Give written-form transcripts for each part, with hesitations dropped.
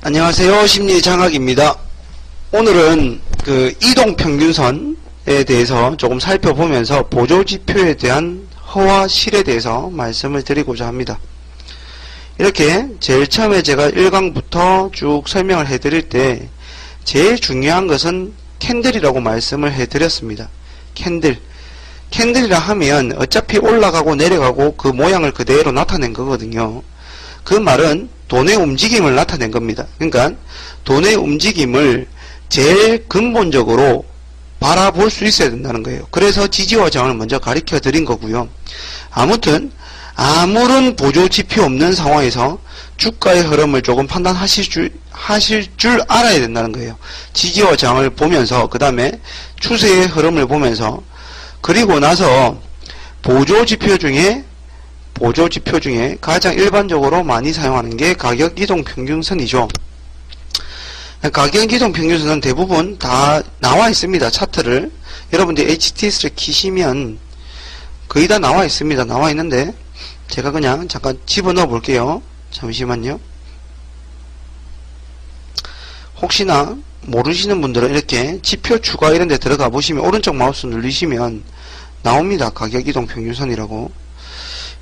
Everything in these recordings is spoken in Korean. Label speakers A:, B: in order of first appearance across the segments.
A: 안녕하세요. 심리장학입니다. 오늘은 그 이동평균선에 대해서 조금 살펴보면서 보조지표에 대한 허와 실에 대해서 말씀을 드리고자 합니다. 이렇게 제일 처음에 제가 1강부터 쭉 설명을 해드릴 때 제일 중요한 것은 캔들이라고 말씀을 해드렸습니다. 캔들이라 하면 어차피 올라가고 내려가고 그 모양을 그대로 나타낸 거거든요. 그 말은 돈의 움직임을 나타낸 겁니다. 그러니까 돈의 움직임을 제일 근본적으로 바라볼 수 있어야 된다는 거예요. 그래서 지지와 저항을 먼저 가르쳐 드린 거고요. 아무튼 아무런 보조지표 없는 상황에서 주가의 흐름을 조금 판단하실 줄 알아야 된다는 거예요. 지지와 저항을 보면서 그 다음에 추세의 흐름을 보면서 그리고 나서 보조지표 중에 가장 일반적으로 많이 사용하는 게 가격이동평균선이죠. 가격이동평균선은 대부분 다 나와 있습니다. 차트를 여러분들 HTS를 키시면 거의 다 나와 있습니다. 나와 있는데 제가 그냥 잠깐 집어넣어 볼게요. 잠시만요. 혹시나 모르시는 분들은 이렇게 지표 추가 이런 데 들어가 보시면 오른쪽 마우스 누르시면 나옵니다. 가격이동평균선이라고.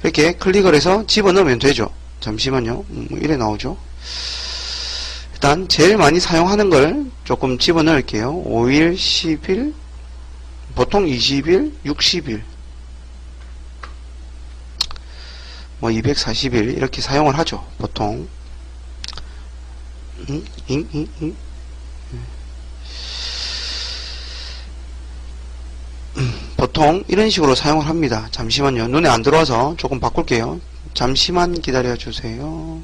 A: 이렇게 클릭을 해서 집어넣으면 되죠. 잠시만요. 이래 나오죠. 일단 제일 많이 사용하는 걸 조금 집어넣을게요. 5일, 10일, 보통 20일, 60일, 240일 이렇게 사용을 하죠. 보통. 보통 이런 식으로 사용을 합니다. 잠시만요. 눈에 안 들어와서 조금 바꿀게요. 잠시만 기다려 주세요.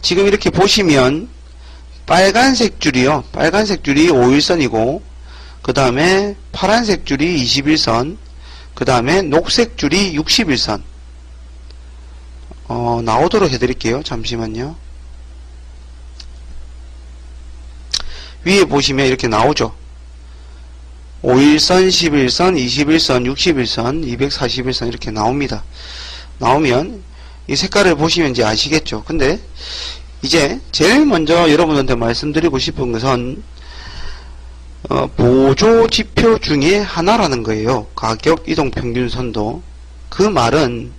A: 지금 이렇게 보시면 빨간색 줄이요. 빨간색 줄이 5일선이고 그 다음에 파란색 줄이 21선, 그 다음에 녹색 줄이 61선. 나오도록 해드릴게요. 잠시만요. 위에 보시면 이렇게 나오죠. 5일선, 11선, 21선, 61선, 241선 이렇게 나옵니다. 나오면 이 색깔을 보시면 이제 아시겠죠. 근데 이제 제일 먼저 여러분한테 말씀드리고 싶은 것은 보조지표 중에 하나라는 거예요. 가격이동평균선도. 그 말은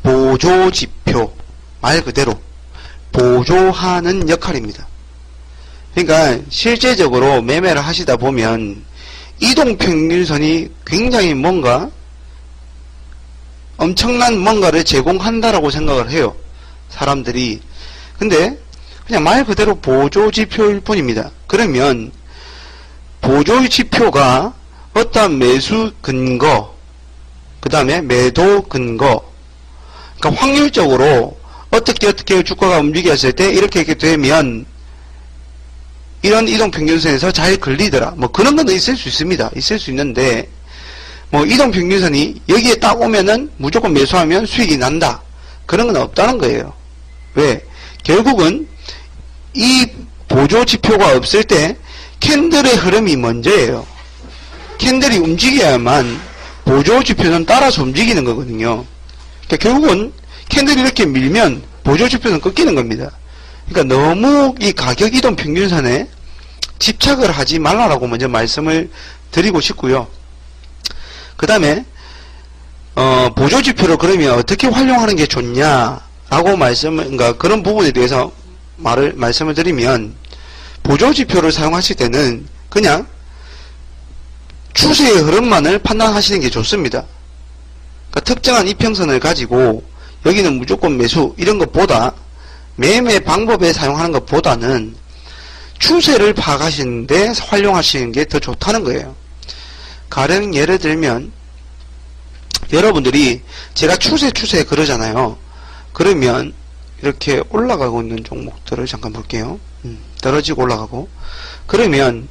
A: 보조지표, 말 그대로 보조하는 역할입니다. 그러니까 실제적으로 매매를 하시다 보면 이동평균선이 굉장히 뭔가 엄청난 뭔가를 제공한다라고 생각을 해요. 사람들이. 근데 그냥 말 그대로 보조지표일 뿐입니다. 그러면 보조지표가 어떠한 매수 근거, 그 다음에 매도 근거, 그러니까 확률적으로 어떻게 주가가 움직였을 때 이렇게 되면 이런 이동평균선에서 잘 걸리더라. 그런 건 있을 수 있습니다. 있을 수 있는데 이동평균선이 여기에 딱 오면은 무조건 매수하면 수익이 난다. 그런 건 없다는 거예요. 왜? 결국은 이 보조지표가 없을 때 캔들의 흐름이 먼저예요. 캔들이 움직여야만 보조지표는 따라서 움직이는 거거든요. 그러니까 결국은 캔들이 이렇게 밀면 보조지표는 꺾이는 겁니다. 그러니까 너무 이 가격이동평균선에 집착을 하지 말라라고 먼저 말씀을 드리고 싶고요. 그 다음에 보조지표를 그러면 어떻게 활용하는 게 좋냐라고 그러니까 그런 부분에 대해서 말씀을 드리면 보조지표를 사용하실 때는 그냥 추세의 흐름만을 판단하시는 게 좋습니다. 그러니까 특정한 이평선을 가지고 여기는 무조건 매수 이런 것보다 매매 방법에 사용하는 것보다는 추세를 파악하시는데 활용하시는 게 더 좋다는 거예요. 가령 예를 들면 여러분들이 제가 추세 그러잖아요. 그러면 이렇게 올라가고 있는 종목들을 잠깐 볼게요. 떨어지고 올라가고. 그러면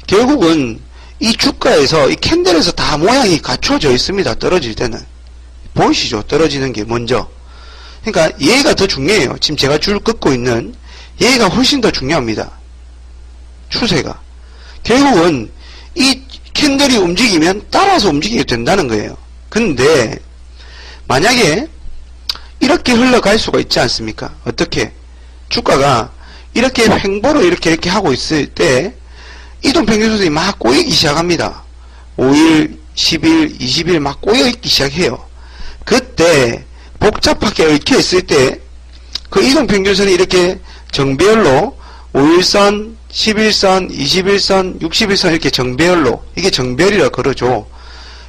A: 결국은 이 주가에서 이 캔들에서 다 모양이 갖춰져 있습니다. 떨어질 때는 보이시죠? 떨어지는 게 먼저. 그러니까 얘가 더 중요해요. 지금 제가 줄 긋고 있는 얘가 훨씬 더 중요합니다. 추세가. 결국은 이 캔들이 움직이면 따라서 움직이게 된다는 거예요. 근데 만약에 이렇게 흘러갈 수가 있지 않습니까? 어떻게? 주가가 이렇게 횡보로 이렇게 하고 있을 때 이동평균선이 막 꼬이기 시작합니다. 5일, 10일, 20일 막 꼬여있기 시작해요. 그때 복잡하게 얽혀 있을 때 그 이동평균선이 이렇게 정배열로 5일선, 11선, 21선, 60일선 이렇게 정배열로, 이게 정배열이라 그러죠.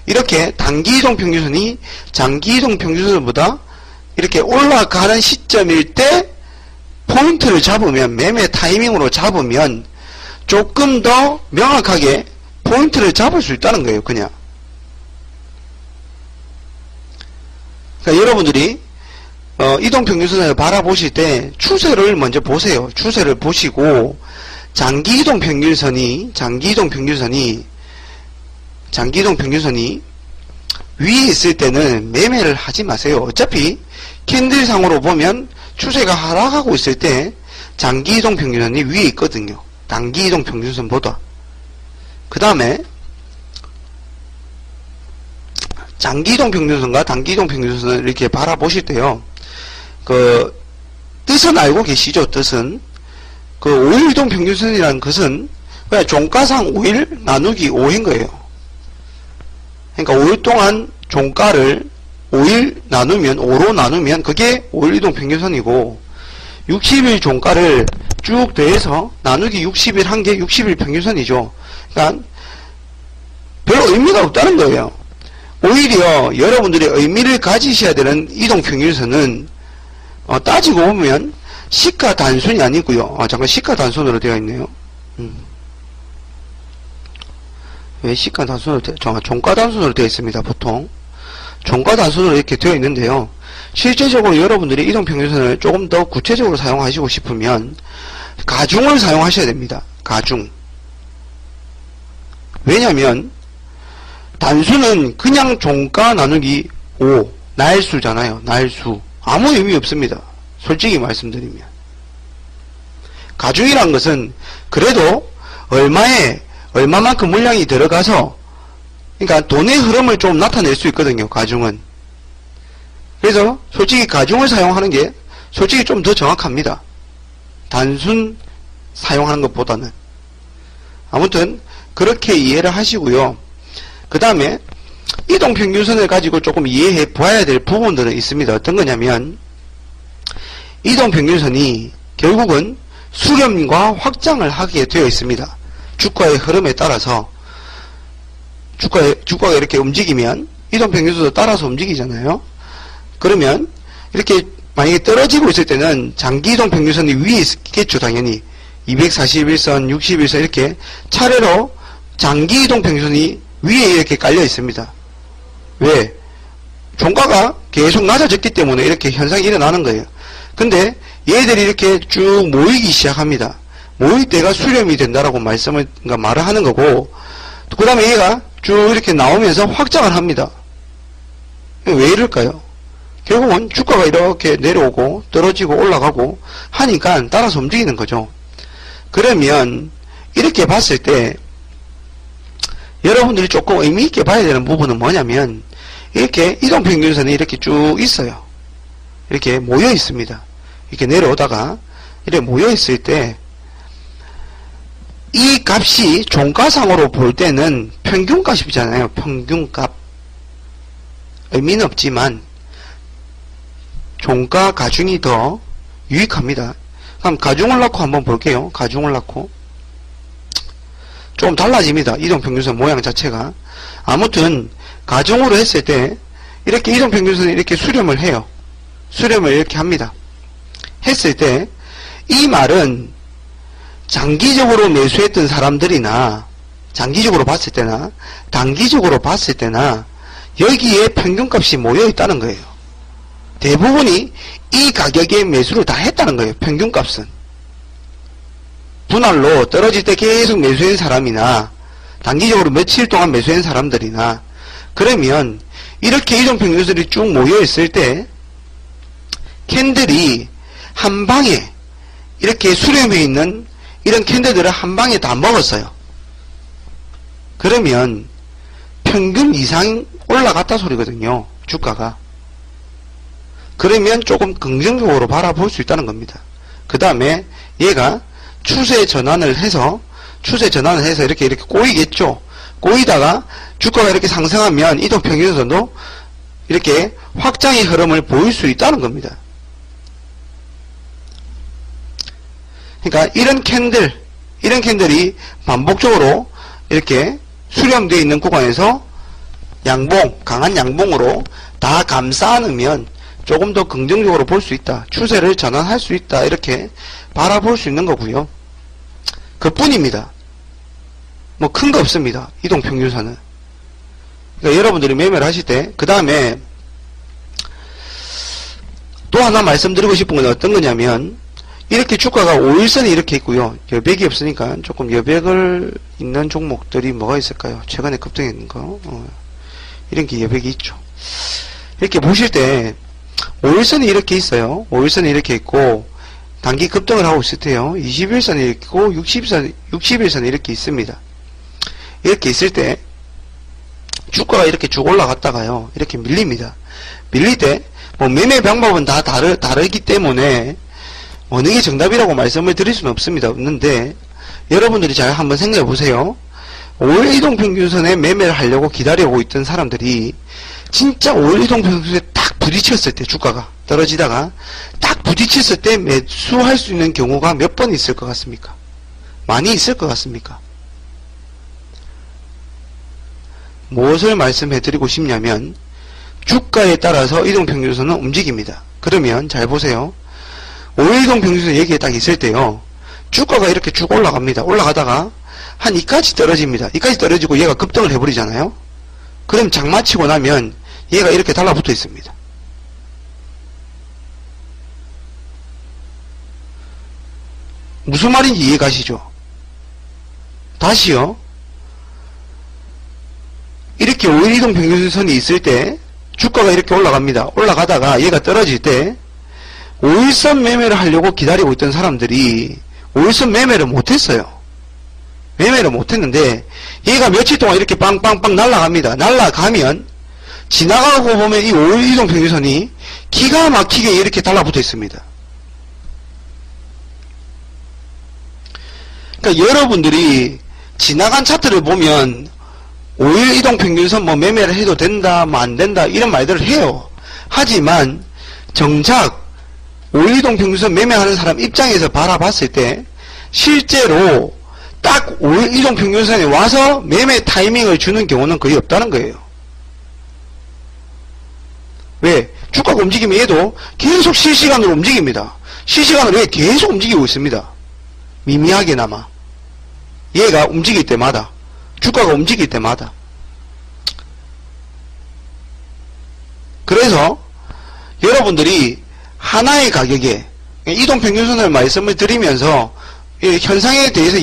A: 이렇게 단기 이동평균선이 장기 이동평균선보다 이렇게 올라가는 시점일 때 포인트를 잡으면, 매매 타이밍으로 잡으면 조금 더 명확하게 포인트를 잡을 수 있다는 거예요. 그냥. 그러니까 여러분들이 이동평균선을 바라보실 때 추세를 먼저 보세요. 추세를 보시고 장기 이동평균선이 위에 있을 때는 매매를 하지 마세요. 어차피 캔들상으로 보면 추세가 하락하고 있을 때 장기 이동평균선이 위에 있거든요. 단기 이동평균선보다. 그 다음에 장기 이동평균선과 단기 이동평균선을 이렇게 바라보실 때요. 그 뜻은 알고 계시죠? 뜻은 그 5일 이동평균선이라는 것은 그냥 종가상 5일 나누기 5인 거예요. 그러니까 5일 동안 종가를 5일 나누면 5로 나누면 그게 5일 이동평균선이고 60일 종가를 쭉 더해서 나누기 60일 한 게 60일 평균선이죠. 그러니까 별 의미가 없다는 거예요. 오히려 여러분들이 의미를 가지셔야 되는 이동평균선은 따지고 보면 시가 단순이 아니고요. 잠깐 시가 단순으로 되어 있네요. 왜 시가 단순으로 종가 단순으로 되어 있습니다. 보통 종가 단순으로 이렇게 되어 있는데요. 실제적으로 여러분들이 이동평균선을 조금 더 구체적으로 사용하시고 싶으면 가중을 사용하셔야 됩니다. 가중. 왜냐하면 단수는 그냥 종가 나누기 5 날수잖아요. 날수. 아무 의미 없습니다. 솔직히 말씀드리면. 가중이란 것은 그래도 얼마만큼 물량이 들어가서 그러니까 돈의 흐름을 좀 나타낼 수 있거든요. 가중은. 그래서 솔직히 가중을 사용하는 게 솔직히 좀 더 정확합니다. 단순 사용하는 것보다는. 아무튼 그렇게 이해를 하시고요. 그 다음에 이동평균선을 가지고 조금 이해해 봐야 될 부분들은 있습니다. 어떤 거냐면 이동평균선이 결국은 수렴과 확장을 하게 되어 있습니다. 주가의 흐름에 따라서 주가가 이렇게 움직이면 이동평균선도 따라서 움직이잖아요. 그러면 이렇게 만약에 떨어지고 있을 때는 장기 이동평균선이 위에 있겠죠. 당연히 241선, 61선 이렇게 차례로 장기 이동평균선이 위에 이렇게 깔려 있습니다. 왜? 종가가 계속 낮아졌기 때문에 이렇게 현상이 일어나는 거예요. 근데 얘들이 이렇게 쭉 모이기 시작합니다. 모일 때가 수렴이 된다라고 말을 하는 거고, 그 다음에 얘가 쭉 이렇게 나오면서 확장을 합니다. 왜 이럴까요? 결국은 주가가 이렇게 내려오고 떨어지고 올라가고 하니까 따라서 움직이는 거죠. 그러면 이렇게 봤을 때 여러분들이 조금 의미 있게 봐야 되는 부분은 뭐냐면 이렇게 이동평균선이 이렇게 쭉 있어요. 이렇게 모여 있습니다. 이렇게 내려오다가 이렇게 모여 있을 때 이 값이 종가상으로 볼 때는 평균값이잖아요. 평균값. 의미는 없지만 종가 가중이 더 유익합니다. 그럼 가중을 놓고 한번 볼게요. 가중을 놓고 조금 달라집니다. 이동평균선 모양 자체가. 아무튼 가중으로 했을 때 이렇게 이동평균선이 이렇게 수렴을 해요. 수렴을 이렇게 합니다. 했을 때 이 말은 장기적으로 매수했던 사람들이나 장기적으로 봤을 때나 단기적으로 봤을 때나 여기에 평균값이 모여 있다는 거예요. 대부분이 이 가격에 매수를 다 했다는 거예요. 평균값은. 분할로 떨어질 때 계속 매수한 사람이나 단기적으로 며칠 동안 매수한 사람들이나 그러면 이렇게 이동평균선이 쭉 모여 있을 때 캔들이 한 방에 이렇게 수렴해 있는 이런 캔들들을 한 방에 다 먹었어요. 그러면 평균 이상 올라갔다 소리거든요. 주가가. 그러면 조금 긍정적으로 바라볼 수 있다는 겁니다. 그 다음에 얘가 추세 전환을 해서 이렇게 꼬이겠죠. 꼬이다가 주가가 이렇게 상승하면 이동평균선도 이렇게 확장의 흐름을 보일 수 있다는 겁니다. 그러니까 이런 캔들이 반복적으로 이렇게 수렴되어 있는 구간에서 강한 양봉으로 다 감싸 안으면 조금 더 긍정적으로 볼 수 있다. 추세를 전환할 수 있다. 이렇게 바라볼 수 있는 거고요. 그뿐입니다. 뭐 큰 거 없습니다. 이동평균선은. 그러니까 여러분들이 매매를 하실 때 그 다음에 또 하나 말씀드리고 싶은 건 어떤 거냐면 이렇게 주가가 5일선이 이렇게 있고요. 여백이 없으니까 조금 여백을 있는 종목들이 뭐가 있을까요? 최근에 급등했는 거. 이런 게 여백이 있죠. 이렇게 보실 때 5일선이 이렇게 있어요. 5일선이 이렇게 있고 단기 급등을 하고 있을 때요. 21선이 이렇게 있고 60일선이 이렇게 있습니다. 이렇게 있을 때 주가가 이렇게 쭉 올라갔다가요. 이렇게 밀립니다. 밀릴 때 뭐 매매 방법은 다 다르기 때문에 어느 게 정답이라고 말씀을 드릴 수는 없는데 여러분들이 잘 한번 생각해 보세요. 5일 이동평균선에 매매를 하려고 기다려오고 있던 사람들이 진짜 5일 이동평균선에 딱 부딪혔을 때 주가가 떨어지다가 딱 부딪혔을 때 매수할 수 있는 경우가 몇 번 있을 것 같습니까? 많이 있을 것 같습니까? 무엇을 말씀해 드리고 싶냐면 주가에 따라서 이동평균선은 움직입니다. 그러면 잘 보세요. 5일 이동평균선 여기에 딱 있을 때요. 주가가 이렇게 쭉 올라갑니다. 올라가다가 한 이까지 떨어집니다. 이까지 떨어지고 얘가 급등을 해버리잖아요. 그럼 장마치고 나면 얘가 이렇게 달라붙어 있습니다. 무슨 말인지 이해가시죠? 다시요. 이렇게 5일 이동평균선이 있을 때 주가가 이렇게 올라갑니다. 올라가다가 얘가 떨어질 때 5일선 매매를 하려고 기다리고 있던 사람들이 5일선 매매를 못했어요. 매매를 못했는데 얘가 며칠 동안 이렇게 빵빵빵 날아갑니다. 날아가면 지나가고 보면 이 5일 이동평균선이 기가 막히게 이렇게 달라붙어 있습니다. 그러니까 여러분들이 지나간 차트를 보면 5일 이동평균선 뭐 매매를 해도 된다 뭐 안 된다 이런 말들을 해요. 하지만 정작 5일 이동평균선 매매하는 사람 입장에서 바라봤을 때 실제로 딱 5일 이동평균선에 와서 매매 타이밍을 주는 경우는 거의 없다는 거예요. 왜? 주가가 움직이면 얘도 계속 실시간으로 움직입니다. 실시간으로 얘 계속 움직이고 있습니다. 미미하게나마 얘가 움직일 때마다 주가가 움직일 때마다. 그래서 여러분들이 하나의 가격에 이동평균선을 말씀을 드리면서 현상에 대해서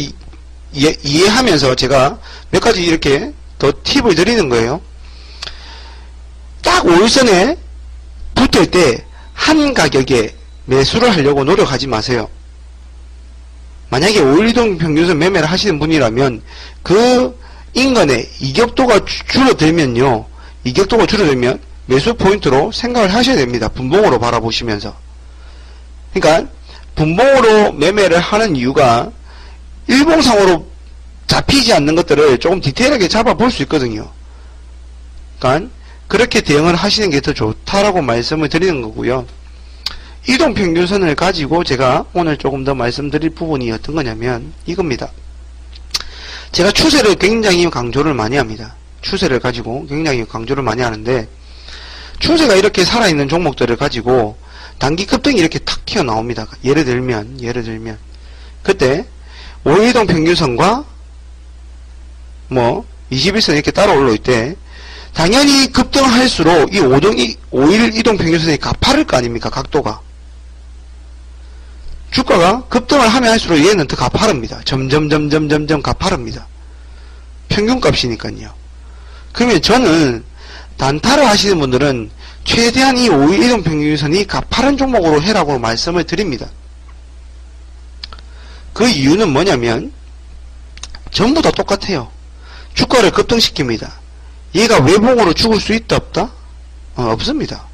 A: 이해하면서 제가 몇 가지 이렇게 더 팁을 드리는 거예요. 딱 5일선에 붙을 때 한 가격에 매수를 하려고 노력하지 마세요. 만약에 5일 이동평균선 매매를 하시는 분이라면 그 인간의 이격도가 줄어들면요. 이격도가 줄어들면 매수 포인트로 생각을 하셔야 됩니다. 분봉으로 바라보시면서. 그러니까 분봉으로 매매를 하는 이유가 일봉상으로 잡히지 않는 것들을 조금 디테일하게 잡아볼 수 있거든요. 그러니까 그렇게 대응을 하시는 게 더 좋다라고 말씀을 드리는 거고요. 이동평균선을 가지고 제가 오늘 조금 더 말씀드릴 부분이 어떤 거냐면 이겁니다. 제가 추세를 굉장히 강조를 많이 합니다. 추세를 가지고 굉장히 강조를 많이 하는데 추세가 이렇게 살아있는 종목들을 가지고 단기 급등이 이렇게 탁 튀어나옵니다. 예를 들면 그때 5일 이동평균선과 뭐 21선 이렇게 따라 올라올 때 당연히 급등할수록 이 5일 이동평균선이 가파를 거 아닙니까? 각도가. 주가가 급등을 하면 할수록 얘는 더 가파릅니다. 점점 가파릅니다. 평균값이니까요. 그러면 저는 단타를 하시는 분들은 최대한 이 5일 이동평균선이 가파른 종목으로 해라고 말씀을 드립니다. 그 이유는 뭐냐면 전부 다 똑같아요. 주가를 급등시킵니다. 얘가 외봉으로 죽을 수 있다 없다? 없습니다.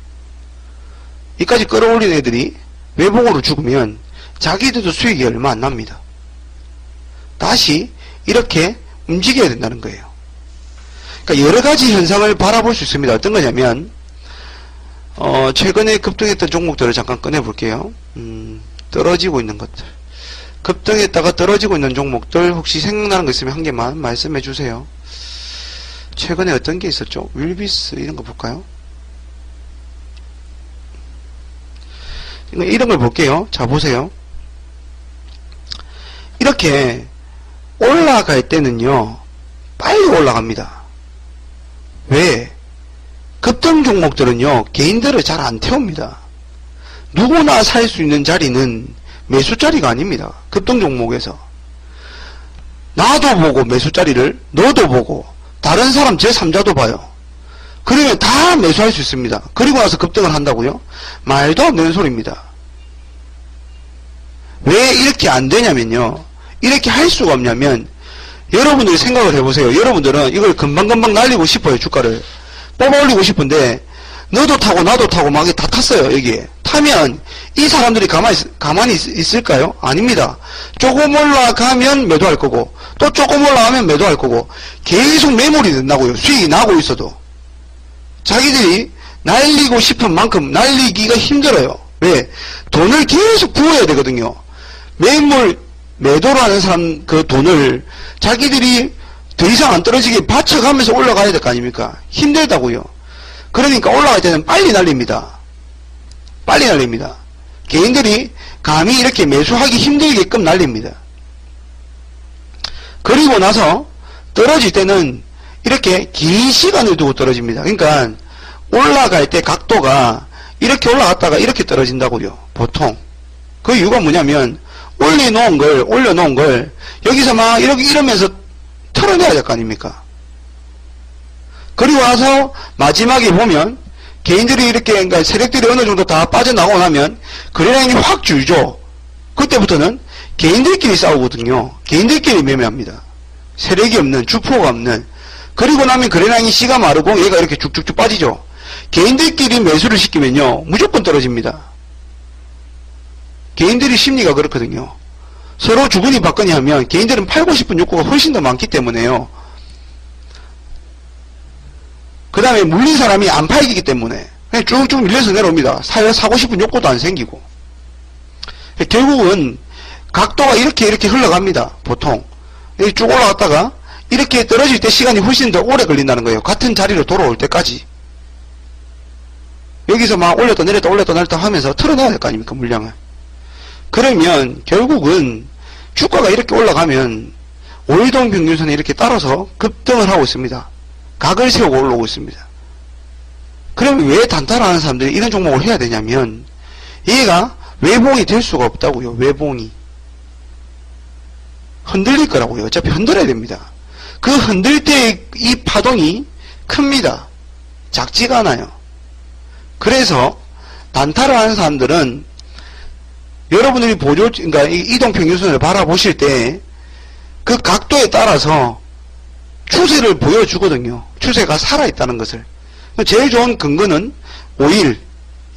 A: 이까지 끌어올린 애들이 외봉으로 죽으면 자기들도 수익이 얼마 안 납니다. 다시 이렇게 움직여야 된다는 거예요. 그러니까 여러 가지 현상을 바라볼 수 있습니다. 어떤 거냐면 최근에 급등했던 종목들을 잠깐 꺼내볼게요. 떨어지고 있는 것들. 급등했다가 떨어지고 있는 종목들 혹시 생각나는 거 있으면 한 개만 말씀해 주세요. 최근에 어떤 게 있었죠? 윌비스 이런 거 볼까요? 이런 걸 볼게요. 자, 보세요. 이렇게 올라갈 때는요, 빨리 올라갑니다. 왜? 급등 종목들은요, 개인들을 잘 안 태웁니다. 누구나 살 수 있는 자리는 매수 자리가 아닙니다. 급등 종목에서. 나도 보고 매수 자리를, 너도 보고, 다른 사람 제3자도 봐요. 그러면 다 매수할 수 있습니다. 그리고 나서 급등을 한다고요? 말도 안 되는 소리입니다. 왜 이렇게 안 되냐면요. 이렇게 할 수가 없냐면, 여러분들이 생각을 해보세요. 여러분들은 이걸 금방금방 날리고 싶어요, 주가를. 뽑아 올리고 싶은데, 너도 타고 나도 타고 막 다 탔어요, 여기에. 타면, 이 사람들이 가만히 있을까요? 아닙니다. 조금 올라가면 매도할 거고, 또 조금 올라가면 매도할 거고, 계속 매몰이 된다고요. 수익이 나고 있어도. 자기들이 날리고 싶은 만큼 날리기가 힘들어요. 왜? 돈을 계속 부어야 되거든요. 매도를 하는 사람 그 돈을 자기들이 더 이상 안 떨어지게 받쳐가면서 올라가야 될 거 아닙니까? 힘들다고요. 그러니까 올라갈 때는 빨리 날립니다. 빨리 날립니다. 개인들이 감히 이렇게 매수하기 힘들게끔 날립니다. 그리고 나서 떨어질 때는 이렇게 긴 시간을 두고 떨어집니다. 그러니까 올라갈 때 각도가 이렇게 올라갔다가 이렇게 떨어진다고요. 보통. 그 이유가 뭐냐면 올려놓은 걸 여기서 막 이러면서 털어내야 될 거 아닙니까? 그리고 나서 마지막에 보면 개인들이 이렇게, 그러니까 세력들이 어느 정도 다 빠져나가고 나면 거래량이 확 줄죠. 그때부터는 개인들끼리 싸우거든요. 개인들끼리 매매합니다. 세력이 없는, 주포가 없는. 그리고 나면 거래량이 씨가 마르고 얘가 이렇게 쭉쭉쭉 빠지죠. 개인들끼리 매수를 시키면요, 무조건 떨어집니다. 개인들이 심리가 그렇거든요. 서로 주거니 받거니 하면 개인들은 팔고 싶은 욕구가 훨씬 더 많기 때문에요. 그 다음에 물린 사람이 안 팔기기 때문에 그냥 쭉쭉 밀려서 내려옵니다. 사고 싶은 욕구도 안 생기고. 결국은 각도가 이렇게 흘러갑니다. 보통. 쭉 올라갔다가 이렇게 떨어질 때 시간이 훨씬 더 오래 걸린다는 거예요. 같은 자리로 돌아올 때까지. 여기서 막 올렸다 내렸다 하면서 털어내야 될 거 아닙니까, 물량을. 그러면 결국은 주가가 이렇게 올라가면 5일동 평균선에 이렇게 따라서 급등을 하고 있습니다. 각을 세우고 올라오고 있습니다. 그럼 왜 단타를 하는 사람들이 이런 종목을 해야 되냐면 얘가 외봉이 될 수가 없다고요. 외봉이. 흔들릴 거라고요. 어차피 흔들어야 됩니다. 그 흔들 때 이 파동이 큽니다. 작지가 않아요. 그래서 단타를 하는 사람들은 여러분들이 그러니까 이동평균선을 바라보실 때 그 각도에 따라서 추세를 보여주거든요. 추세가 살아있다는 것을. 제일 좋은 근거는 5일,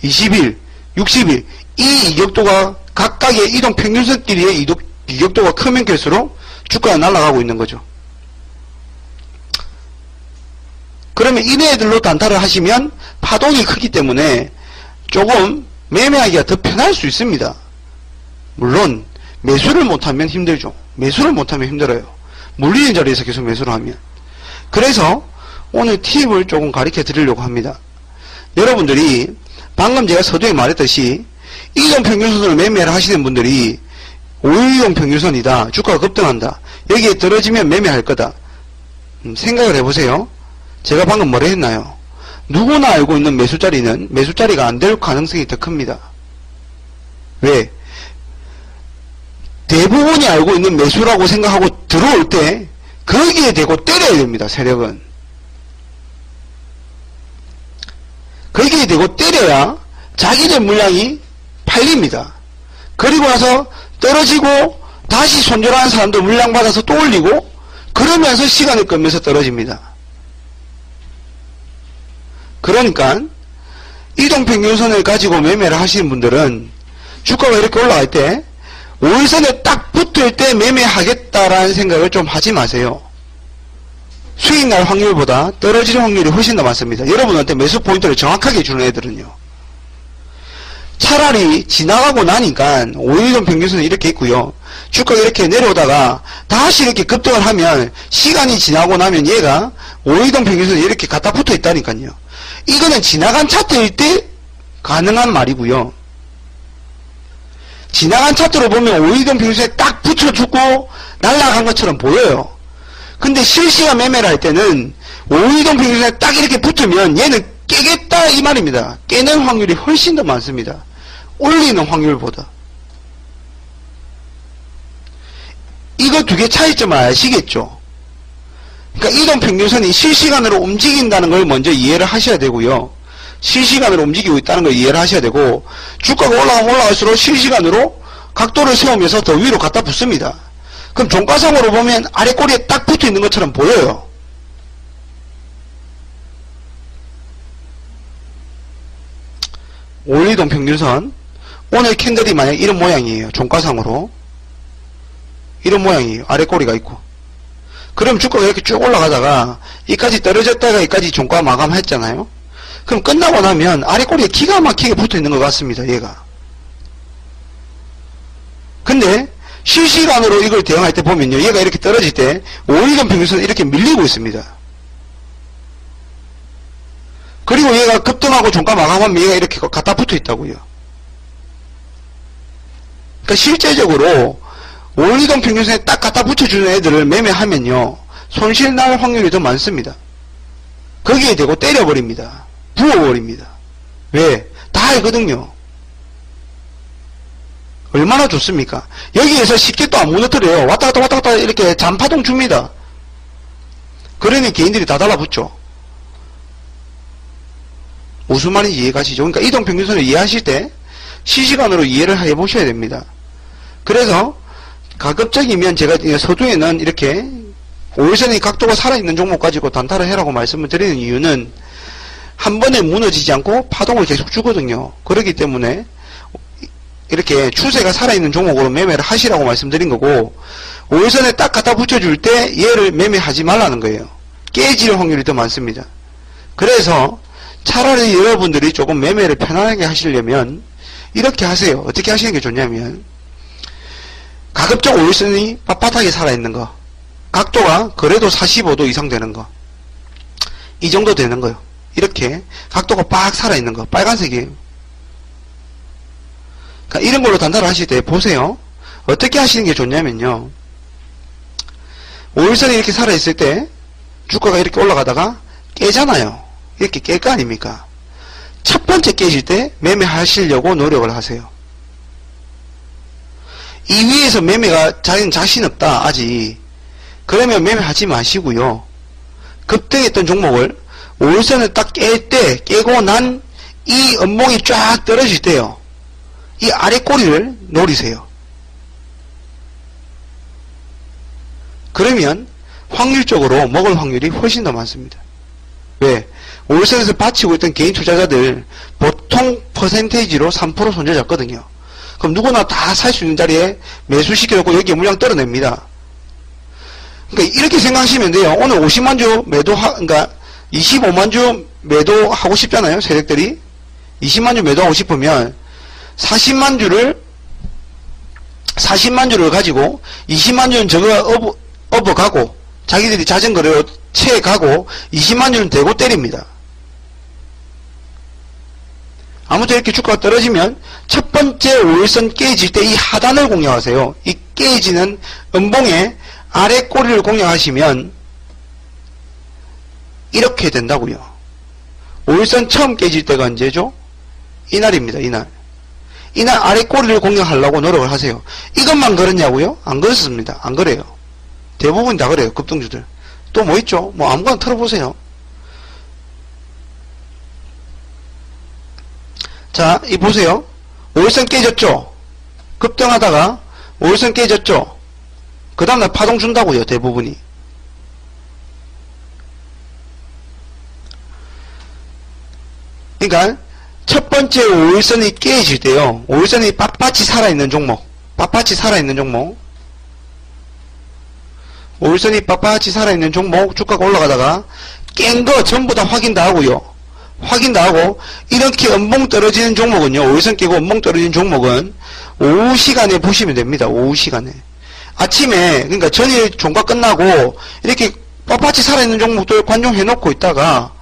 A: 20일, 60일 이 이격도가 각각의 이동평균선끼리의 이격도가 크면 클수록 주가가 날아가고 있는 거죠. 그러면 이네들로 단타를 하시면 파동이 크기 때문에 조금 매매하기가 더 편할 수 있습니다. 물론 매수를 못하면 힘들죠. 매수를 못하면 힘들어요. 물리는 자리에서 계속 매수를 하면. 그래서 오늘 팁을 조금 가르쳐 드리려고 합니다. 여러분들이 방금 제가 서두에 말했듯이 이동평균선으로 매매를 하시는 분들이 5일이동 평균선이다. 주가가 급등한다. 여기에 떨어지면 매매할 거다. 생각을 해보세요. 제가 방금 뭐라 했나요? 누구나 알고 있는 매수자리는 매수자리가 안 될 가능성이 더 큽니다. 왜? 대부분이 알고 있는 매수라고 생각하고 들어올 때 거기에 대고 때려야 됩니다. 세력은. 거기에 대고 때려야 자기들 물량이 팔립니다. 그리고 나서 떨어지고 다시 손절하는 사람도 물량 받아서 또 올리고 그러면서 시간을 끌면서 떨어집니다. 그러니까 이동평균선을 가지고 매매를 하시는 분들은 주가가 이렇게 올라갈 때 5일선에 딱 붙을 때 매매하겠다라는 생각을 좀 하지 마세요. 수익 날 확률보다 떨어질 확률이 훨씬 더 많습니다. 여러분한테 매수 포인트를 정확하게 주는 애들은요. 차라리 지나가고 나니까 5일선 평균선이 이렇게 있고요. 주가가 이렇게 내려오다가 다시 이렇게 급등을 하면 시간이 지나고 나면 얘가 5일선 평균선이 이렇게 갖다 붙어 있다니까요. 이거는 지나간 차트일 때 가능한 말이고요. 지나간 차트로 보면 5일선 평균선에 딱 붙여주고 날아간 것처럼 보여요. 근데 실시간 매매를 할 때는 5일선 평균선에 딱 이렇게 붙으면 얘는 깨겠다 이 말입니다. 깨는 확률이 훨씬 더 많습니다. 올리는 확률보다. 이거 두 개 차이점을 아시겠죠? 그러니까 이동평균선이 실시간으로 움직인다는 걸 먼저 이해를 하셔야 되고요. 실시간으로 움직이고 있다는 걸 이해를 하셔야 되고, 주가가 올라갈수록 실시간으로 각도를 세우면서 더 위로 갖다 붙습니다. 그럼 종가상으로 보면 아래 꼬리에 딱 붙어 있는 것처럼 보여요. 올이동평균선, 오늘 캔들이 만약 이런 모양이에요. 종가상으로 이런 모양이에요. 아래 꼬리가 있고. 그럼 주가가 이렇게 쭉 올라가다가 이까지 떨어졌다가 이까지 종가 마감했잖아요. 그럼 끝나고 나면 아래 꼬리에 기가 막히게 붙어 있는 것 같습니다. 얘가. 근데 실시간으로 이걸 대응할 때 보면요, 얘가 이렇게 떨어질 때 5일선 평균선은 이렇게 밀리고 있습니다. 그리고 얘가 급등하고 종가 마감하면 얘가 이렇게 갖다 붙어 있다고요. 그러니까 실제적으로 5일선 평균선에 딱 갖다 붙여주는 애들을 매매하면요, 손실 날 확률이 더 많습니다. 거기에 대고 때려버립니다. 부어버립니다. 왜? 다 알거든요. 얼마나 좋습니까? 여기에서 쉽게 또 안 무너뜨려요. 왔다 갔다 이렇게 잔파동 줍니다. 그러니 개인들이 다 달라붙죠. 무슨 말인지 이해가시죠? 그러니까 이동평균선을 이해하실 때 실시간으로 이해를 해보셔야 됩니다. 그래서 가급적이면 제가 서두에는 이렇게 5일선의 각도가 살아있는 종목 가지고 단타를 해라고 말씀을 드리는 이유는 한 번에 무너지지 않고 파동을 계속 주거든요. 그렇기 때문에 이렇게 추세가 살아있는 종목으로 매매를 하시라고 말씀드린 거고, 5일선에 딱 갖다 붙여줄 때 얘를 매매하지 말라는 거예요. 깨질 확률이 더 많습니다. 그래서 차라리 여러분들이 조금 매매를 편안하게 하시려면 이렇게 하세요. 어떻게 하시는 게 좋냐면, 가급적 5일선이 빳빳하게 살아있는 거, 각도가 그래도 45도 이상 되는 거, 이 정도 되는 거요. 이렇게 각도가 빡 살아있는 거, 빨간색이에요. 그러니까 이런 걸로 단타를 하실 때 보세요. 어떻게 하시는 게 좋냐면요, 5일선이 이렇게 살아있을 때 주가가 이렇게 올라가다가 깨잖아요. 이렇게 깰 거 아닙니까? 첫 번째 깨질 때 매매하시려고 노력을 하세요. 이 위에서 매매가 자기는 자신 없다 아직, 그러면 매매하지 마시고요, 급등했던 종목을 5일선을 딱 깰 때, 깨고 난 이 음봉이 쫙 떨어질 때요, 이 아래 꼬리를 노리세요. 그러면 확률적으로 먹을 확률이 훨씬 더 많습니다. 왜? 5일선에서 받치고 있던 개인 투자자들 보통 퍼센테이지로 3% 손절 잡거든요. 그럼 누구나 다 살 수 있는 자리에 매수시켜놓고 여기에 물량 떨어냅니다. 그러니까 이렇게 생각하시면 돼요. 오늘 50만 주 그러니까 25만 주 매도하고 싶잖아요. 세력들이 20만 주 매도하고 싶으면 40만 주를 가지고 20만 주는 저거 업어가고 자기들이 자전거를 채 가고 20만 주는 대고 때립니다. 아무튼 이렇게 주가가 떨어지면 첫 번째 5일선 깨질 때 이 하단을 공략하세요. 이 깨지는 음봉의 아래 꼬리를 공략하시면 이렇게 된다고요. 5일선 처음 깨질 때가 언제죠? 이날입니다. 이날 아래 꼬리를 공략하려고 노력을 하세요. 이것만 그렇냐고요? 안 그렇습니다. 안 그래요. 대부분 다 그래요. 급등주들. 또 뭐 있죠? 뭐 아무거나 털어보세요. 자, 이 보세요. 5일선 깨졌죠? 급등하다가 5일선 깨졌죠? 그 다음날 파동 준다고요, 대부분이. 그러니까 첫 번째 5일선이 깨질 때요. 5일선이 빳빳이 살아있는 종목. 빳빳이 살아있는 종목. 5일선이 빳빳이 살아있는 종목 주가가 올라가다가 깬 거 전부 다 확인 다 하고요. 확인 다 하고 이렇게 음봉 떨어지는 종목은요. 5일선 깨고 음봉 떨어지는 종목은 오후 시간에 보시면 됩니다. 오후 시간에. 아침에 그러니까 전일 종가 끝나고 이렇게 빳빳이 살아있는 종목들 관종해놓고 있다가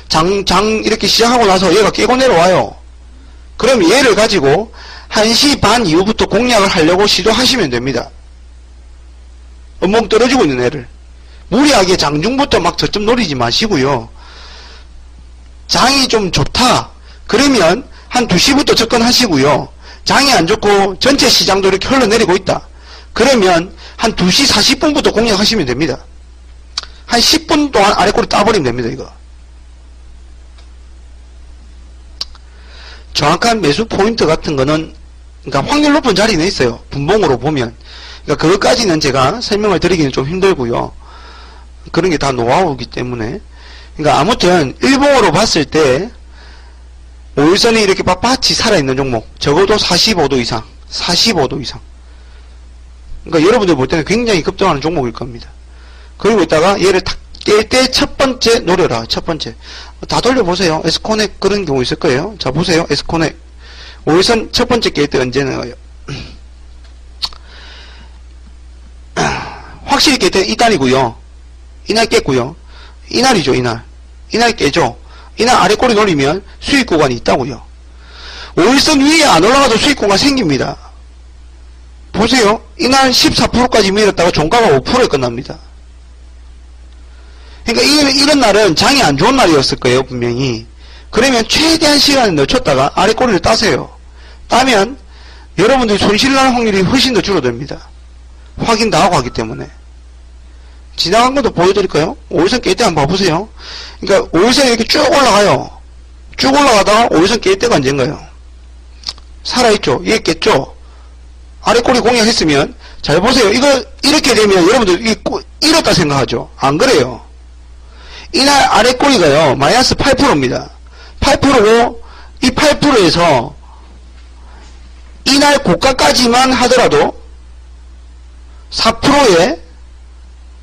A: 장 이렇게 시작하고 나서 얘가 깨고 내려와요. 그럼 얘를 가지고 1시 반 이후부터 공략을 하려고 시도하시면 됩니다. 음봉 떨어지고 있는 애를. 무리하게 장중부터 막 저점 노리지 마시고요. 장이 좀 좋다. 그러면 한 2시부터 접근하시고요. 장이 안 좋고 전체 시장도 이렇게 흘러내리고 있다. 그러면 한 2시 40분부터 공략하시면 됩니다. 한 10분 동안 아래꼬리 따버리면 됩니다. 이거. 정확한 매수 포인트 같은 거는 그러니까 확률 높은 자리는 있어요. 분봉으로 보면. 그러니까 그것까지는 제가 설명을 드리기는 좀 힘들고요. 그런 게 다 노하우이기 때문에. 그러니까 아무튼 일봉으로 봤을 때 5일선이 이렇게 빳빳이 살아있는 종목 적어도 45도 이상 45도 이상 그러니까 여러분들 볼 때는 굉장히 급등하는 종목일 겁니다. 그리고 있다가 얘를 탁 깰 때 첫 번째 노려라. 첫 번째 다 돌려보세요. 에스코넥 그런 경우 있을 거예요. 자 보세요. 에스코넥 5일선 첫 번째 깰 때 언제 나와요? 확실히 깰 때 이단이고요. 이날 깼고요. 이날이죠. 이날 깨죠. 이날 아래 꼬리 노리면 수익 구간이 있다고요. 5일선 위에 안 올라가도 수익 구간 생깁니다. 보세요. 이날 14%까지 밀었다가 종가가 5%에 끝납니다. 그러니까 이런 날은 장이 안 좋은 날이었을 거예요. 분명히. 그러면 최대한 시간을 늦췄다가 아래 꼬리를 따세요. 따면 여러분들이 손실 날 확률이 훨씬 더 줄어듭니다. 확인 다 하고 하기 때문에. 지나간 것도 보여드릴까요? 5일선 깰 때 한번 봐보세요. 그러니까 5일선이 이렇게 쭉 올라가요. 쭉 올라가다가 5일선 깰 때가 언젠가요? 살아있죠? 얘 깼죠? 아래 꼬리 공략했으면 잘 보세요. 이거 이렇게 되면 여러분들 잃었다 생각하죠? 안 그래요. 이날 아래 꼬리가요. 마이너스 8%입니다. 8%고 이 8%에서 이날 고가까지만 하더라도 4%에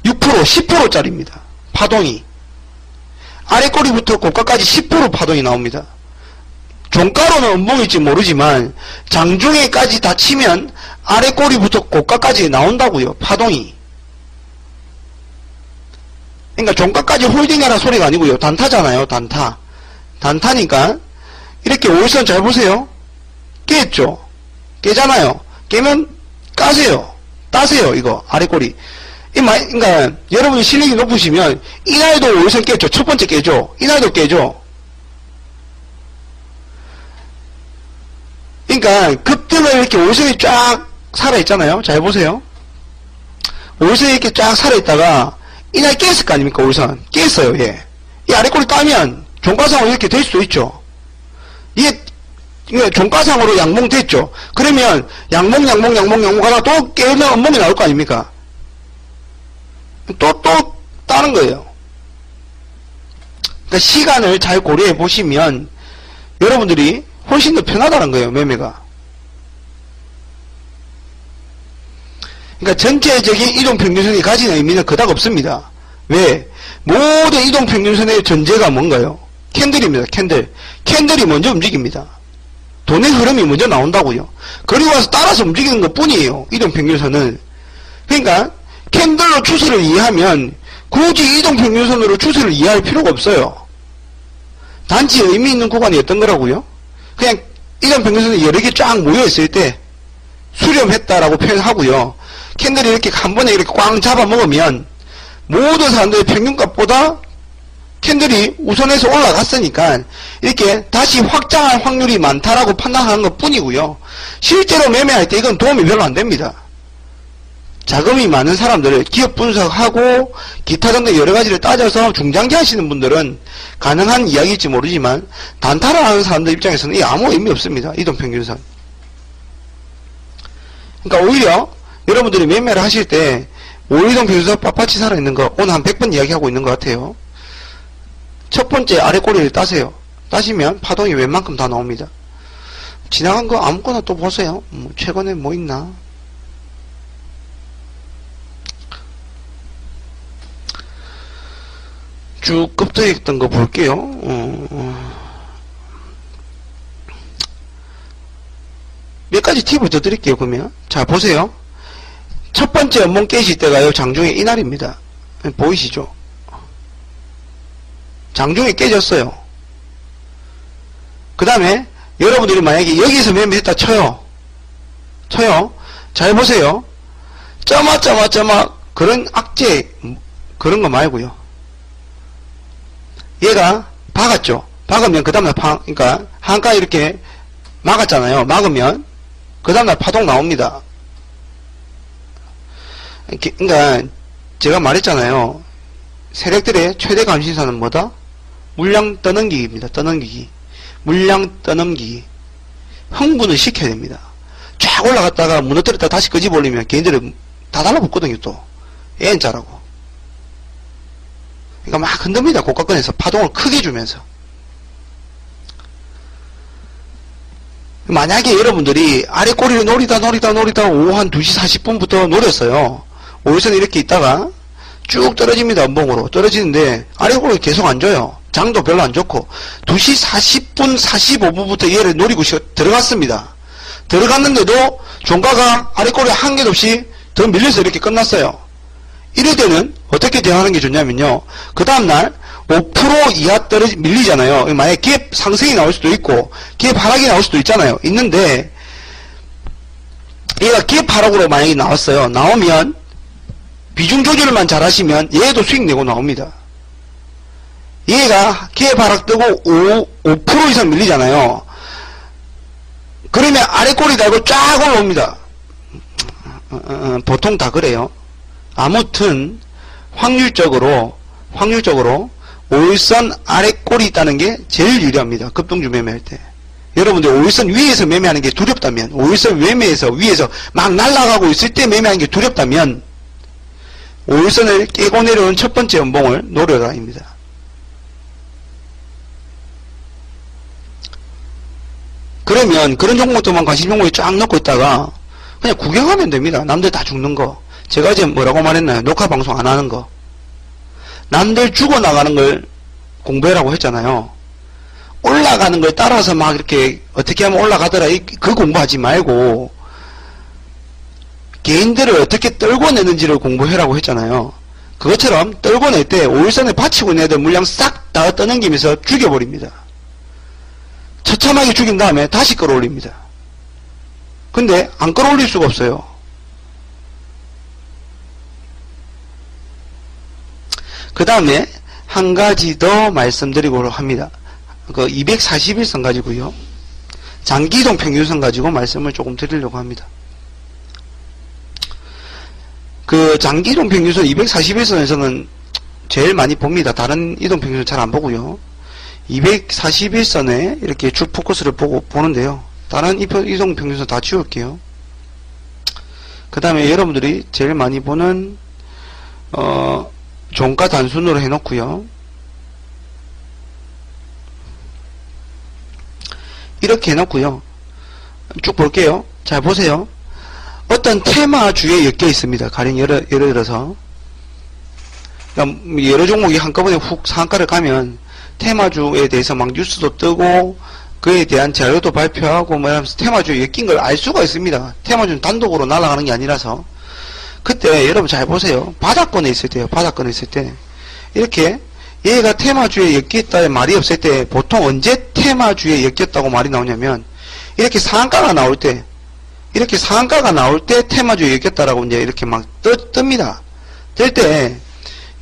A: 6%, 10%짜리입니다. 파동이. 아래 꼬리부터 고가까지 10% 파동이 나옵니다. 종가로는 음봉일지 모르지만 장중에까지 다 치면 아래 꼬리부터 고가까지 나온다고요. 파동이. 그러니까 종가까지 홀딩하라 소리가 아니고요. 단타잖아요. 단타. 단타니까 이렇게 5일선 잘 보세요. 깨졌죠? 깨잖아요. 깨면 까세요. 따세요. 이거 아래 꼬리. 그러니까 여러분이 실력이 높으시면 이날도 5일선 깼죠. 첫 번째 깨죠. 이날도 깨죠. 그러니까 급등을 이렇게 5일선이 쫙 살아있잖아요. 잘 보세요. 5일선이 이렇게 쫙 살아있다가 이날 깼을 거 아닙니까? 5일선 깼어요. 얘. 이 아래 꼬리 따면 종가상으로 이렇게 될 수도 있죠. 이게 종가상으로 양봉 됐죠. 그러면 양봉 하다가 또 깨면 음봉이 나올 거 아닙니까? 또 따는 거예요. 그러니까 시간을 잘 고려해 보시면 여러분들이 훨씬 더 편하다는 거예요. 매매가. 그러니까 전체적인 이동평균선이 가진 의미는 그닥 없습니다. 왜? 모든 이동평균선의 전제가 뭔가요? 캔들입니다. 캔들이 먼저 움직입니다. 돈의 흐름이 먼저 나온다고요. 그리고 와서 따라서 움직이는 것 뿐이에요. 이동평균선은. 그러니까 캔들로 추세를 이해하면 굳이 이동평균선으로 추세를 이해할 필요가 없어요. 단지 의미 있는 구간이 어떤 거라고요? 그냥 이동평균선이 여러 개 쫙 모여있을 때 수렴했다라고 표현하고요. 캔들이 이렇게 한 번에 이렇게 꽝 잡아먹으면 모든 사람들의 평균값보다 캔들이 우선해서 올라갔으니까 이렇게 다시 확장할 확률이 많다라고 판단하는 것 뿐이고요. 실제로 매매할 때 이건 도움이 별로 안 됩니다. 자금이 많은 사람들을 기업 분석하고 기타 등등 여러 가지를 따져서 중장기 하시는 분들은 가능한 이야기일지 모르지만 단타를 하는 사람들 입장에서는 이게 아무 의미 없습니다. 이동평균선. 그러니까 오히려 여러분들이 매매를 하실 때 5이동평균선 빳빳이 살아있는 거 오늘 한 100번 이야기하고 있는 것 같아요. 첫 번째 아래 꼬리를 따세요. 따시면 파동이 웬만큼 다 나옵니다. 지나간 거 아무거나 또 보세요. 최근에 뭐 있나? 쭉 급등했던 거 볼게요. 몇 가지 팁을 더 드릴게요. 그러면 자 보세요. 첫 번째 연봉 깨질 때가요, 장중에 이날입니다. 보이시죠? 장중에 깨졌어요. 그 다음에 여러분들이 만약에 여기서 매매했다 쳐요. 잘 보세요. 점마 그런 악재 그런 거 말고요. 얘가 박았죠. 박으면 그 다음날 그러니까 한가 이렇게 막았잖아요. 막으면 그 다음날 파동 나옵니다. 그러니까 제가 말했잖아요. 세력들의 최대 관심사는 뭐다? 물량 떠넘기기입니다. 떠넘기기. 물량 떠넘기기. 흥분을 시켜야 됩니다. 쫙 올라갔다가 무너뜨렸다 다시 끄집어 올리면 개인들은 다 달라붙거든요. 또 N자라고. 그러니까 막 흔듭니다. 고가권에서 파동을 크게 주면서. 만약에 여러분들이 아래 꼬리를 노리다 오후 한 2시 40분부터 노렸어요. 5일선 이렇게 있다가 쭉 떨어집니다. 음봉으로 떨어지는데 아래 꼬리 계속 안 줘요. 장도 별로 안 좋고 2시 40분 45분부터 얘를 노리고 들어갔습니다. 들어갔는데도 종가가 아래 꼬리 한 개도 없이 더 밀려서 이렇게 끝났어요. 이럴 때는 어떻게 대응하는 게 좋냐면요. 그 다음날 5% 이하 밀리잖아요. 만약에 갭 상승이 나올 수도 있고 갭 하락이 나올 수도 있잖아요. 있는데 얘가 갭 하락으로 만약에 나왔어요. 나오면 비중 조절만 잘 하시면 얘도 수익 내고 나옵니다. 얘가 갭 하락 뜨고 5% 이상 밀리잖아요. 그러면 아래 꼬리 달고 쫙 올라옵니다. 보통 다 그래요. 아무튼 확률적으로 5일선 아래 꼬리 있다는 게 제일 유리합니다. 급등주 매매할 때. 여러분들 5일선 위에서 매매하는 게 두렵다면 5일선 매매에서 위에서 막 날아가고 있을 때 매매하는 게 두렵다면 5일선을 깨고 내려온 첫 번째 연봉을 노려라 입니다. 그러면 그런 종목들만 관심 종목에 쫙 넣고 있다가 그냥 구경하면 됩니다. 남들 다 죽는 거. 제가 이제 뭐라고 말했나요? 녹화 방송 안 하는 거. 남들 죽어나가는 걸 공부해라고 했잖아요. 올라가는 걸 따라서 막 이렇게 어떻게 하면 올라가더라 그 공부하지 말고 개인들을 어떻게 떨궈내는지를 공부해라고 했잖아요. 그것처럼 떨궈낼 때 5일선에 받치고 있는 애들 물량 싹 다 떠넘기면서 죽여버립니다. 처참하게 죽인 다음에 다시 끌어올립니다. 근데 안 끌어올릴 수가 없어요. 그 다음에 한 가지 더 말씀드리고 합니다. 그 241선 가지고요. 장기이동 평균선 가지고 말씀을 조금 드리려고 합니다. 그 장기이동 평균선 241선에서는 제일 많이 봅니다. 다른 이동 평균선 잘 안 보고요. 241선에 이렇게 주 포커스를 보는데요. 다른 이동 평균선 다 지울게요. 그 다음에 여러분들이 제일 많이 보는 종가 단순으로 해놓고요. 이렇게 해놓고요. 쭉 볼게요. 잘 보세요. 어떤 테마주에 엮여 있습니다. 가령 예를 들어서 그러니까 여러 종목이 한꺼번에 훅 상한가를 가면 테마주에 대해서 막 뉴스도 뜨고 그에 대한 자료도 발표하고 뭐 하면서 테마주에 엮인 걸 알 수가 있습니다. 테마주는 단독으로 날아가는 게 아니라서. 그때 여러분 잘 보세요. 바닥권에 있을 때요. 바닥권에 있을 때 이렇게 얘가 테마주에 엮였다의 말이 없을 때 보통 언제 테마주에 엮였다고 말이 나오냐면 이렇게 상한가가 나올 때 테마주에 엮였다라고 이제 이렇게 막 뜹니다. 뜰 때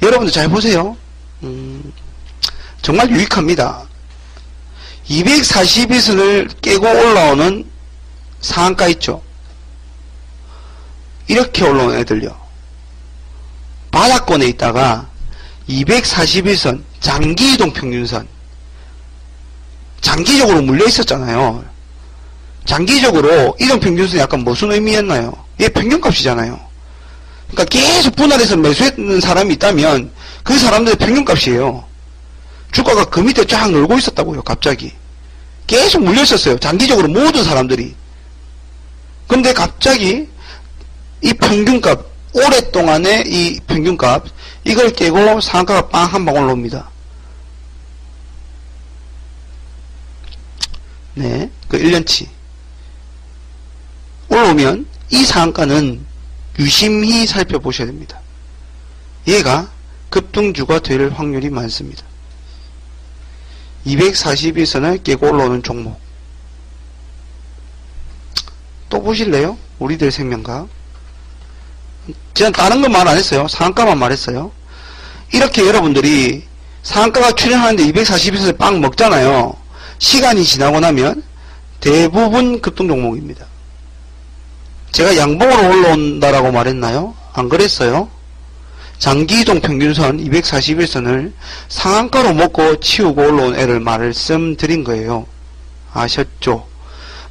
A: 여러분들 잘 보세요. 정말 유익합니다. 241선을 깨고 올라오는 상한가 있죠. 이렇게 올라온 애들요. 바닥권에 있다가 241선 장기이동 평균선 장기적으로 물려 있었잖아요. 장기적으로 이동 평균선이 약간 무슨 의미였나요? 이게 평균값이잖아요. 그러니까 계속 분할해서 매수했는 사람이 있다면 그 사람들의 평균값이에요. 주가가 그 밑에 쫙 놀고 있었다고요. 갑자기 계속 물려 있었어요. 장기적으로 모든 사람들이. 근데 갑자기 이 평균값, 오랫동안의 이 평균값, 이걸 깨고 상한가가 빵 한 방 올라옵니다. 네, 그 1년치. 올라오면 이 상한가는 유심히 살펴보셔야 됩니다. 얘가 급등주가 될 확률이 많습니다. 241선을 깨고 올라오는 종목. 또 보실래요? 우리들 생명과. 제가 다른 건 말 안 했어요. 상한가만 말했어요. 이렇게 여러분들이 상한가가 출현하는데 241선을 빵 먹잖아요. 시간이 지나고 나면 대부분 급등 종목입니다. 제가 양봉으로 올라온다라고 말했나요? 안 그랬어요? 장기이동 평균선 241선을 상한가로 먹고 치우고 올라온 애를 말씀드린 거예요. 아셨죠?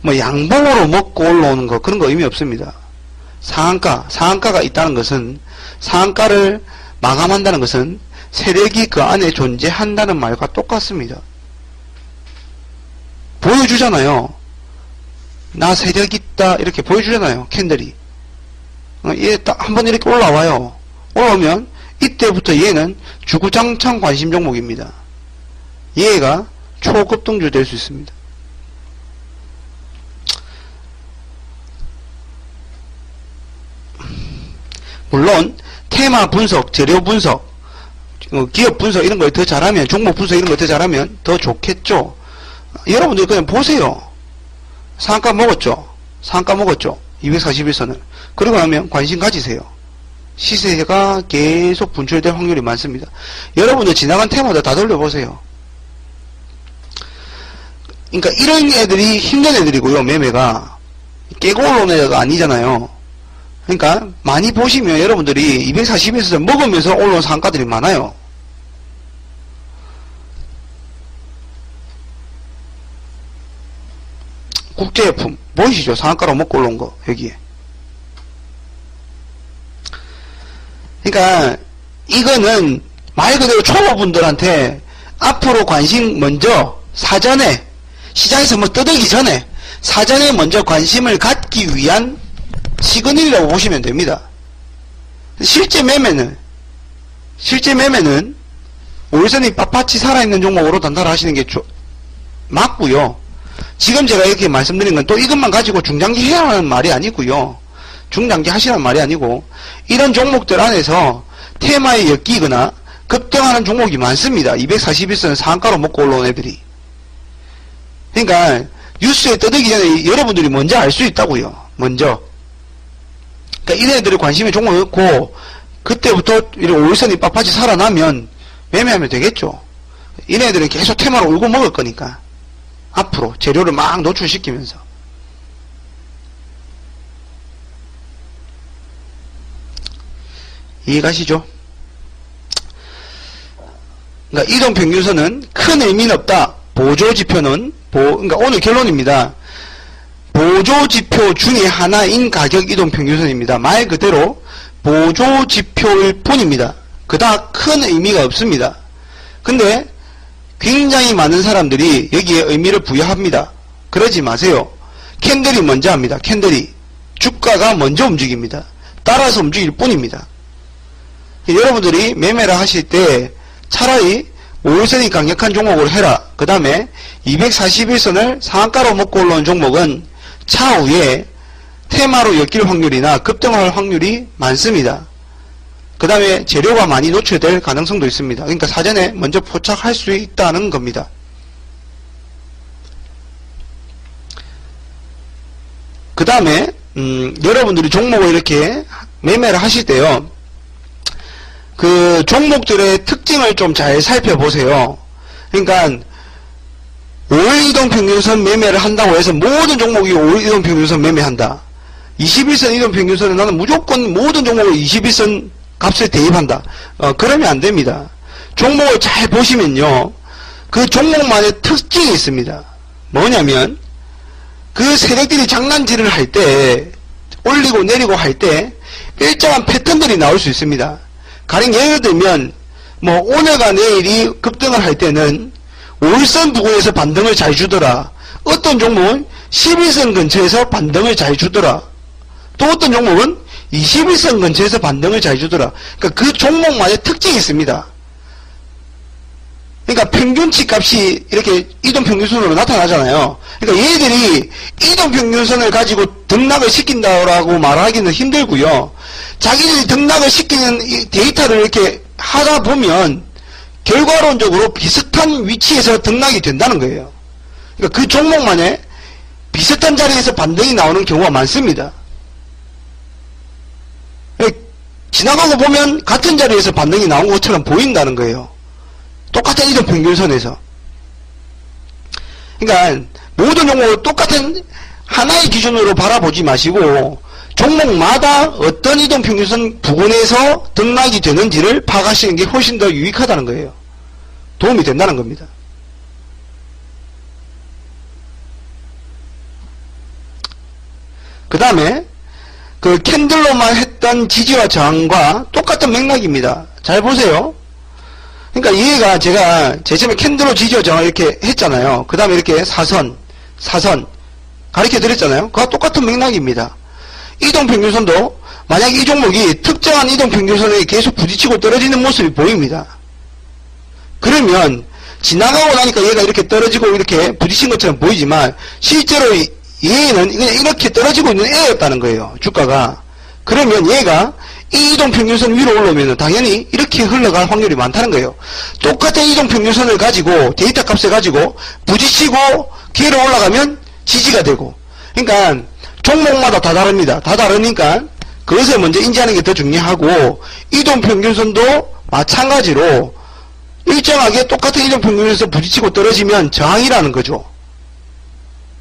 A: 뭐 양봉으로 먹고 올라오는 거 그런 거 의미 없습니다. 상한가가 있다는 것은, 상한가를 마감한다는 것은 세력이 그 안에 존재한다는 말과 똑같습니다. 보여주잖아요. 나 세력 있다 이렇게 보여주잖아요. 캔들이. 얘 딱 한번 이렇게 올라와요. 올라오면 이때부터 얘는 주구장창 관심 종목입니다. 얘가 초급등주 될 수 있습니다. 물론 테마 분석, 재료 분석, 기업 분석 이런 걸 더 잘하면, 종목 분석 이런 걸 더 잘하면 더 좋겠죠. 여러분들 그냥 보세요. 상한가 먹었죠. 상한가 먹었죠. 241선을. 그러고 나면 관심 가지세요. 시세가 계속 분출될 확률이 많습니다. 여러분들 지나간 테마다 다 돌려보세요. 그러니까 이런 애들이 힘든 애들이고요. 매매가 깨고 올라오는 애가 아니잖아요. 그러니까 많이 보시면 여러분들이 241선 먹으면서 올라온 상한가들이 많아요. 국제제품 보이시죠? 상한가로 먹고 올라온 거 여기에. 그러니까 이거는 말 그대로 초보분들한테 앞으로 관심 먼저 사전에, 시장에서 뭐 떠들기 전에 사전에 먼저 관심을 갖기 위한 시그널이라고 보시면 됩니다. 실제 매매는 5일선이 빳빳이 살아있는 종목으로 단타하시는 게 맞고요. 지금 제가 이렇게 말씀드린 건 또 이것만 가지고 중장기 해야 하는 말이 아니고요. 중장기 하시라는 말이 아니고, 이런 종목들 안에서 테마에 엮이거나 급등하는 종목이 많습니다. 241선 상한가로 먹고 올라온 애들이. 그러니까 뉴스에 떠들기 전에 여러분들이 먼저 알 수 있다고요. 먼저. 그러니까 이런 애들이 관심에 종목을 넣고 그때부터 이런 5일선이 빳빳이 살아나면 매매하면 되겠죠. 이런 애들은 계속 테마로 울고 먹을 거니까. 앞으로 재료를 막 노출시키면서. 이해가시죠? 그러니까 이동평균선은 큰 의미는 없다. 보조지표는 그러니까 오늘 결론입니다. 보조지표 중에 하나인 가격 이동평균선입니다. 말 그대로 보조지표일 뿐입니다. 그닥 큰 의미가 없습니다. 근데 굉장히 많은 사람들이 여기에 의미를 부여합니다. 그러지 마세요. 캔들이 먼저 합니다. 캔들이. 주가가 먼저 움직입니다. 따라서 움직일 뿐입니다. 여러분들이 매매를 하실 때 차라리 5일선이 강력한 종목으로 해라. 그 다음에 241선을 상한가로 먹고 올라온 종목은 차후에 테마로 엮일 확률이나 급등할 확률이 많습니다. 그 다음에 재료가 많이 노출될 가능성도 있습니다. 그러니까 사전에 먼저 포착할 수 있다는 겁니다. 그 다음에 여러분들이 종목을 이렇게 매매를 하실 때요, 그 종목들의 특징을 좀 잘 살펴보세요. 그러니까 5일 이동평균선 매매를 한다고 해서 모든 종목이 5일 이동평균선 매매한다, 21선 이동평균선에 나는 무조건 모든 종목을 21선 값을 대입한다. 그러면 안 됩니다. 종목을 잘 보시면요. 그 종목만의 특징이 있습니다. 뭐냐면 그 세력들이 장난질을 할 때 올리고 내리고 할 때 일정한 패턴들이 나올 수 있습니다. 가령 예를 들면 뭐 오늘과 내일이 급등을 할 때는 5일선 부근에서 반등을 잘 주더라. 어떤 종목은 11선 근처에서 반등을 잘 주더라. 또 어떤 종목은 21선 근처에서 반등을 잘 주더라. 그러니까 그 종목만의 특징이 있습니다. 그러니까 평균치 값이 이렇게 이동평균선으로 나타나잖아요. 그러니까 얘들이 이동평균선을 가지고 등락을 시킨다고 말하기는 힘들고요. 자기들이 등락을 시키는 이 데이터를 이렇게 하다 보면 결과론적으로 비슷한 위치에서 등락이 된다는 거예요. 그러니까 그 종목만의 비슷한 자리에서 반등이 나오는 경우가 많습니다. 지나가고 보면 같은 자리에서 반등이 나온 것처럼 보인다는 거예요. 똑같은 이동평균선에서. 그러니까 모든 종목을 똑같은 하나의 기준으로 바라보지 마시고 종목마다 어떤 이동평균선 부근에서 등락이 되는지를 파악하시는 게 훨씬 더 유익하다는 거예요. 도움이 된다는 겁니다. 그 다음에 그 캔들로만 했던 지지와 저항과 똑같은 맥락입니다. 잘 보세요. 그러니까 얘가 제가 제처음에 캔들로 지지와 저항을 이렇게 했잖아요. 그 다음에 이렇게 사선 가르쳐 드렸잖아요. 그와 똑같은 맥락입니다. 이동평균선도 만약 이 종목이 특정한 이동평균선에 계속 부딪히고 떨어지는 모습이 보입니다. 그러면 지나가고 나니까 얘가 이렇게 떨어지고 이렇게 부딪힌 것처럼 보이지만 실제로 얘는 그냥 이렇게 떨어지고 있는 애였다는 거예요. 주가가. 그러면 얘가 이 이동평균선 위로 올라오면 당연히 이렇게 흘러갈 확률이 많다는 거예요. 똑같은 이동평균선을 가지고 데이터 값을 가지고 부딪히고 기회로 올라가면 지지가 되고. 그러니까 종목마다 다 다릅니다. 다 다르니까 그것을 먼저 인지하는 게 더 중요하고 이동평균선도 마찬가지로 일정하게 똑같은 이동평균선에서 부딪히고 떨어지면 저항이라는 거죠.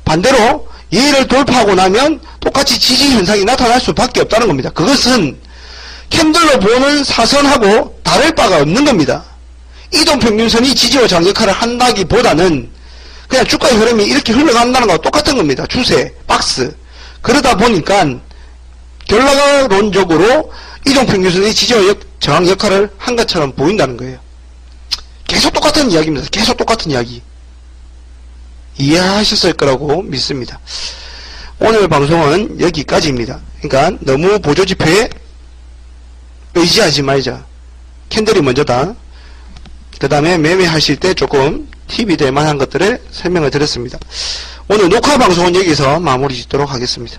A: 반대로 얘를 돌파하고 나면 똑같이 지지 현상이 나타날 수밖에 없다는 겁니다. 그것은 캔들로 보는 사선하고 다를 바가 없는 겁니다. 이동평균선이 지지와 저항 역할을 한다기보다는 그냥 주가의 흐름이 이렇게 흘러간다는 거와 똑같은 겁니다. 추세, 박스. 그러다 보니까 결과론적으로 이동평균선이 지지와 저항 역할을 한 것처럼 보인다는 거예요. 계속 똑같은 이야기입니다. 계속 똑같은 이야기. 이해하셨을 거라고 믿습니다. 오늘 방송은 여기까지입니다. 그러니까 너무 보조지표에 의지하지 말자. 캔들이 먼저다. 그 다음에 매매하실 때 조금 팁이 될 만한 것들을 설명을 드렸습니다. 오늘 녹화 방송은 여기서 마무리 짓도록 하겠습니다.